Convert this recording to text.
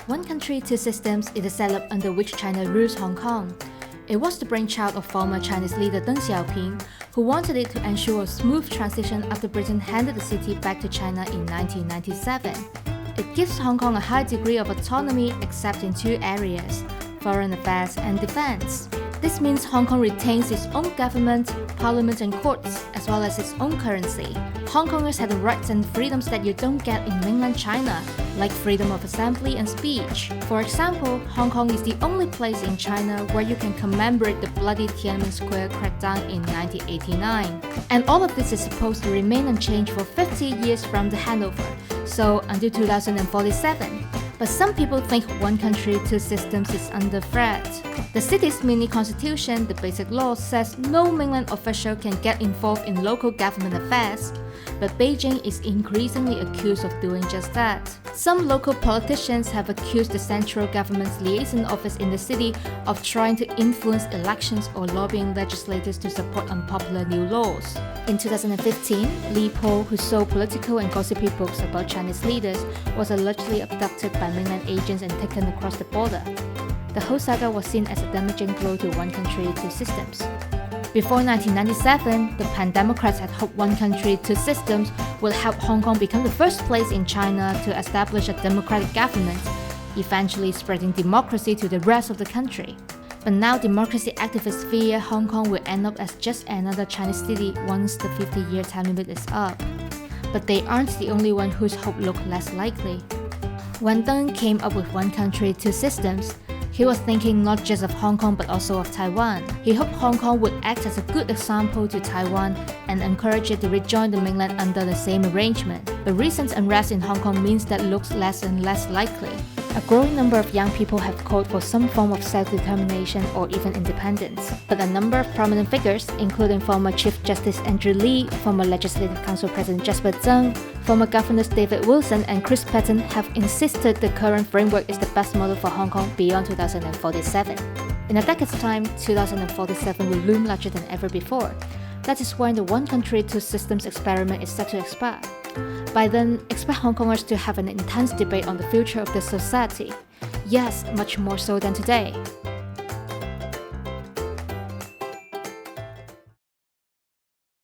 One country, two systems is a setup under which China rules Hong Kong. It was the brainchild of former Chinese leader Deng Xiaoping, who wanted it to ensure a smooth transition after Britain handed the city back to China in 1997. It gives Hong Kong a high degree of autonomy except in two areas: foreign affairs and defense. This means Hong Kong retains its own government, parliament and courts, as well as its own currency. Hong Kongers have the rights and freedoms that you don't get in mainland China, like freedom of assembly and speech. For example, Hong Kong is the only place in China where you can commemorate the bloody Tiananmen Square crackdown in 1989. And all of this is supposed to remain unchanged for 50 years from the handover, so until 2047. But some people think one country, two systems is under threat. The city's mini-constitution, the Basic Law, says no mainland official can get involved in local government affairs, but Beijing is increasingly accused of doing just that. Some local politicians have accused the central government's liaison office in the city of trying to influence elections or lobbying legislators to support unpopular new laws. In 2015, Li Po, who sold political and gossipy books about Chinese leaders, was allegedly abducted by mainland agents and taken across the border. The whole saga was seen as a damaging blow to one country, two systems. Before 1997, the Pan-Democrats had hoped one country, two systems would help Hong Kong become the first place in China to establish a democratic government, eventually spreading democracy to the rest of the country. But now democracy activists fear Hong Kong will end up as just another Chinese city once the 50-year time limit is up. But they aren't the only one whose hope looked less likely. When Deng came up with one country, two systems, he was thinking not just of Hong Kong but also of Taiwan. He hoped Hong Kong would act as a good example to Taiwan and encourage it to rejoin the mainland under the same arrangement. But recent unrest in Hong Kong means that looks less and less likely. A growing number of young people have called for some form of self-determination or even independence. But a number of prominent figures, including former Chief Justice Andrew Lee, former Legislative Council President Jasper Tseng, former Governors David Wilson and Chris Patten, have insisted the current framework is the best model for Hong Kong beyond 2047. In a decade's time, 2047 will loom larger than ever before. That is when the one country, two systems experiment is set to expire. By then, expect Hong Kongers to have an intense debate on the future of the society. Yes, much more so than today.